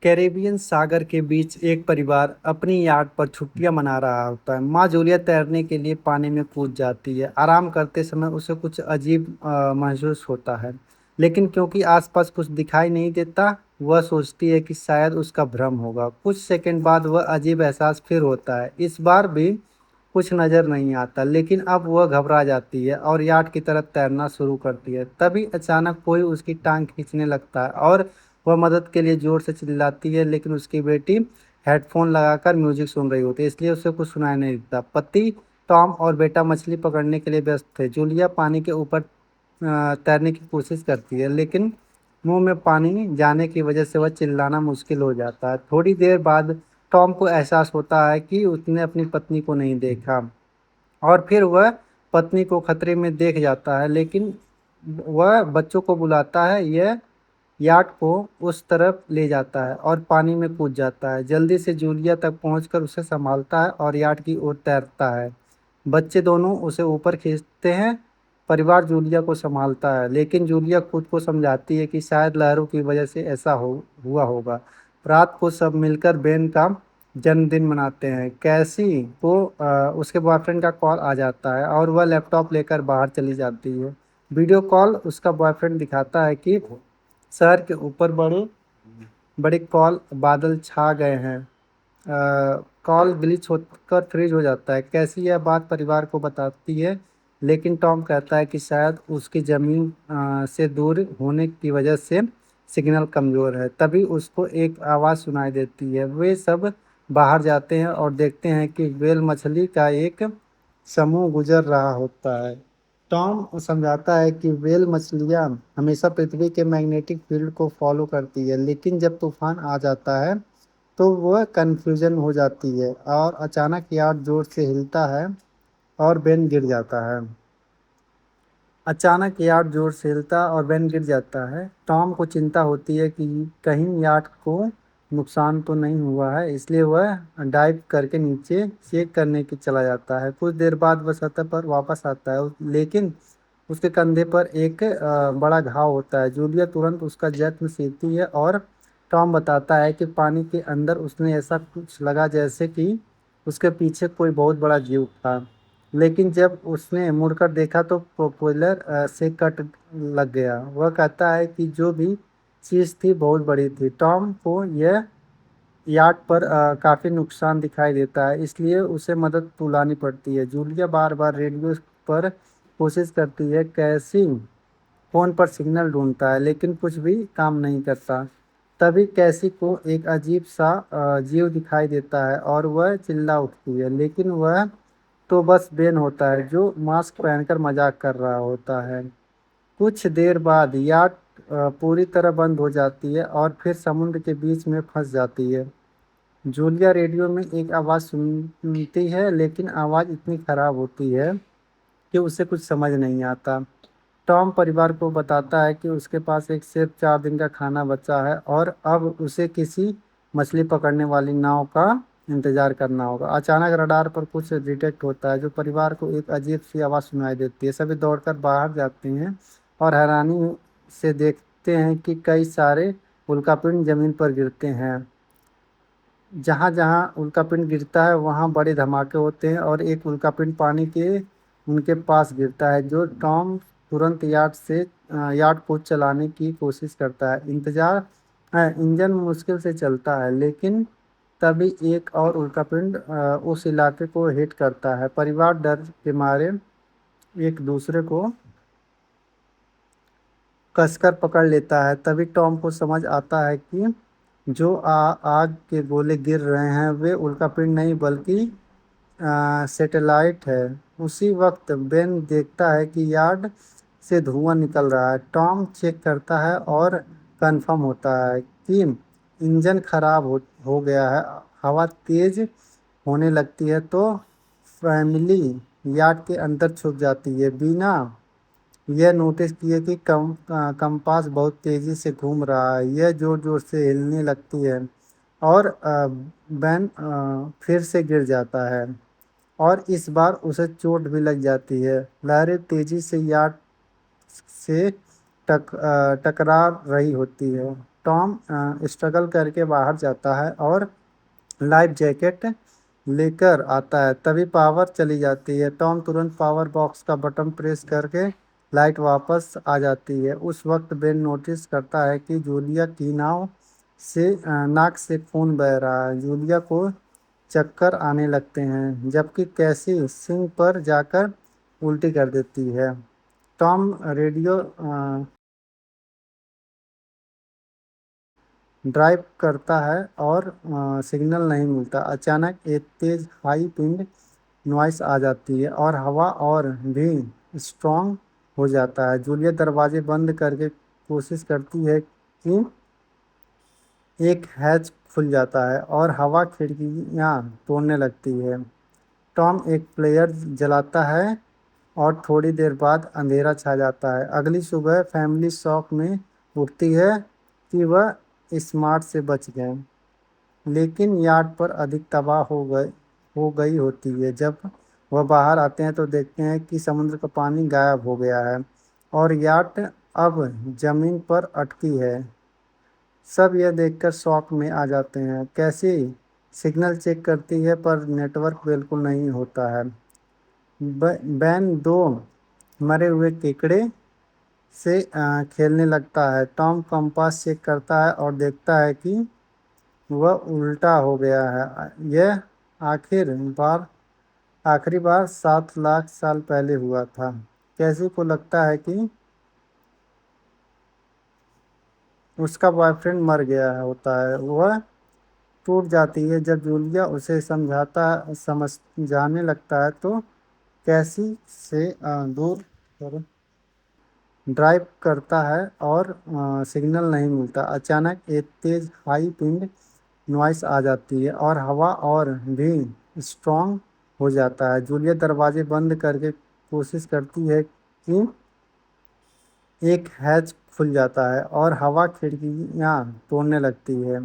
Caribbean सागर के बीच एक परिवार अपनी याट पर छुट्टियां मना रहा होता है। माँ जूलिया तैरने के लिए पानी में कूद जाती है। आराम करते समय उसे कुछ अजीब महसूस होता है, लेकिन क्योंकि आसपास कुछ दिखाई नहीं देता, वह सोचती है कि शायद उसका भ्रम होगा। कुछ सेकंड बाद वह अजीब एहसास फिर होता है। इस बार भी कुछ नजर नहीं आता, लेकिन अब वह घबरा जाती है और याट की तरफ तैरना शुरू करती है। तभी अचानक कोई उसकी टांग खींचने लगता है और वह मदद के लिए जोर से चिल्लाती है, लेकिन उसकी बेटी हेडफोन लगाकर म्यूजिक सुन रही होती है, इसलिए उसे कुछ सुनाई नहीं देता। पति टॉम और बेटा मछली पकड़ने के लिए व्यस्त थे। जूलिया पानी के ऊपर तैरने की कोशिश करती है, लेकिन मुंह में पानी जाने की वजह से वह चिल्लाना मुश्किल हो जाता है। थोड़ी देर बाद टॉम को एहसास होता है कि उसने अपनी पत्नी को नहीं देखा, और फिर वह पत्नी को खतरे में देख जाता है, लेकिन वह बच्चों को बुलाता है। यह याट को उस तरफ ले जाता है और पानी में कूद जाता है। जल्दी से जूलिया तक पहुंचकर उसे संभालता है और याट की ओर तैरता है। बच्चे दोनों उसे ऊपर खींचते हैं। परिवार जूलिया को संभालता है, लेकिन जूलिया खुद को समझाती है कि शायद लहरों की वजह से ऐसा हुआ होगा। रात को सब मिलकर बेन का जन्मदिन मनाते हैं। कैसी को उसके बॉयफ्रेंड का कॉल आ जाता है और वह लैपटॉप लेकर बाहर चली जाती है। वीडियो कॉल उसका बॉयफ्रेंड दिखाता है कि शहर के ऊपर बड़े बड़े कॉल बादल छा गए हैं। कॉल ग्लिच होकर फ्रीज हो जाता है। कैसी यह बात परिवार को बताती है, लेकिन टॉम कहता है कि शायद उसकी जमीन से दूर होने की वजह से सिग्नल कमजोर है। तभी उसको एक आवाज़ सुनाई देती है। वे सब बाहर जाते हैं और देखते हैं कि व्हेल मछली का एक समूह गुजर रहा होता है। टॉम समझाता है कि व्हेल मछलियाँ हमेशा पृथ्वी के मैग्नेटिक फील्ड को फॉलो करती है, लेकिन जब तूफान आ जाता है तो वह कंफ्यूजन हो जाती है और अचानक यार्ड जोर से हिलता है और बेन गिर जाता है। अचानक यार्ड जोर से हिलता और बेन गिर जाता है। टॉम को चिंता होती है कि कहीं यार्ड को नुकसान तो नहीं हुआ है, इसलिए वह डाइव करके नीचे चेक करने की चला जाता है। कुछ देर बाद वह सतह पर वापस आता है, लेकिन उसके कंधे पर एक बड़ा घाव होता है। जूलिया तुरंत उसका जख्म सीखती है और टॉम बताता है कि पानी के अंदर उसने ऐसा कुछ लगा जैसे कि उसके पीछे कोई बहुत बड़ा जीव था। लेकिन जब उसने मुड़कर देखा तो प्रोपेलर से कट लग गया। वह कहता है कि जो भी चीज़ थी बहुत बड़ी थी। टॉम को यह यार्ड पर काफ़ी नुकसान दिखाई देता है, इसलिए उसे मदद बुलानी पड़ती है। जूलिया बार बार रेडियो पर कोशिश करती है। कैसी फ़ोन पर सिग्नल ढूंढता है, लेकिन कुछ भी काम नहीं करता। तभी कैसी को एक अजीब सा जीव दिखाई देता है और वह चिल्ला उठती है, लेकिन वह तो बस बेन होता है जो मास्क पहनकर मजाक कर रहा होता है। कुछ देर बाद याट पूरी तरह बंद हो जाती है और फिर समुद्र के बीच में फंस जाती है। जूलिया रेडियो में एक आवाज़ सुनती है, लेकिन आवाज़ इतनी खराब होती है कि उसे कुछ समझ नहीं आता। टॉम परिवार को बताता है कि उसके पास एक सिर्फ 4 दिन का खाना बचा है और अब उसे किसी मछली पकड़ने वाली नाव का इंतजार करना होगा। अचानक रडार पर कुछ डिटेक्ट होता है जो परिवार को एक अजीब सी आवाज़ सुनाई देती है। सभी दौड़कर बाहर जाते हैं और हैरानी से देखते हैं कि कई सारे उल्कापिंड जमीन पर गिरते हैं। जहाँ जहाँ उल्कापिंड गिरता है वहाँ बड़े धमाके होते हैं और एक उल्कापिंड पानी के उनके पास गिरता है। जो टॉम तुरंत यार्ड को चलाने की कोशिश करता है। इंजन मुश्किल से चलता है, लेकिन तभी एक और उल्कापिंड उस इलाके को हिट करता है। परिवार डर के मारे एक दूसरे को कसकर पकड़ लेता है। तभी टॉम को समझ आता है कि जो आग के गोले गिर रहे हैं वे उल्कापिंड नहीं बल्कि सैटेलाइट है। उसी वक्त बेन देखता है कि यार्ड से धुआं निकल रहा है। टॉम चेक करता है और कंफर्म होता है कि इंजन खराब हो गया है। हवा तेज होने लगती है तो फैमिली यार्ड के अंदर छुप जाती है, बिना यह नोटिस किए कि कंपास बहुत तेजी से घूम रहा है। यह जोर जोर से हिलने लगती है और बैन फिर से गिर जाता है और इस बार उसे चोट भी लग जाती है। लहरें तेजी से यार्ड से टकरा रही होती है। टॉम स्ट्रगल करके बाहर जाता है और लाइफ जैकेट लेकर आता है। तभी पावर चली जाती है। टॉम तुरंत पावर बॉक्स का बटन प्रेस करके लाइट वापस आ जाती है। उस वक्त बेन नोटिस करता है कि जूलिया की नाक से खून बह रहा है। जूलिया को चक्कर आने लगते हैं जबकि कैसी सिंक पर जाकर उल्टी कर देती है। टॉम रेडियो ड्राइव करता है और सिग्नल नहीं मिलता। अचानक एक तेज हाई पिंड नॉइस आ जाती है और हवा और भी स्ट्रांग हो जाता है। जूलिया दरवाजे बंद करके कोशिश करती है कि एक हैच खुल जाता है और हवा खिड़कियां तोड़ने लगती है। टॉम एक प्लेयर जलाता है और थोड़ी देर बाद अंधेरा छा जाता है। अगली सुबह फैमिली शॉक में उठती है कि वह स्मार्ट से बच गए, लेकिन यार्ड पर अधिक तबाह हो गई होती है। जब वह बाहर आते हैं तो देखते हैं कि समुद्र का पानी गायब हो गया है और याट अब जमीन पर अटकी है। सब यह देखकर शॉक में आ जाते हैं। कैसी सिग्नल चेक करती है पर नेटवर्क बिल्कुल नहीं होता है। बैन दो मरे हुए केकड़े से खेलने लगता है। टॉम कंपास चेक करता है और देखता है कि वह उल्टा हो गया है। यह आखिर बार आखिरी बार 7 लाख साल पहले हुआ था। कैसी को लगता है कि उसका बॉयफ्रेंड मर गया होता है। वह टूट जाती है जब जूलिया उसे समझाने लगता है तो कैसी से दूर ड्राइव करता है और सिग्नल नहीं मिलता। अचानक एक तेज हाई पिंड नॉइस आ जाती है और हवा और भी स्ट्रांग हो जाता है। जूलिया दरवाजे बंद करके कोशिश करती है कि एक हैच खुल जाता है और हवा खिड़कियां तोड़ने लगती है।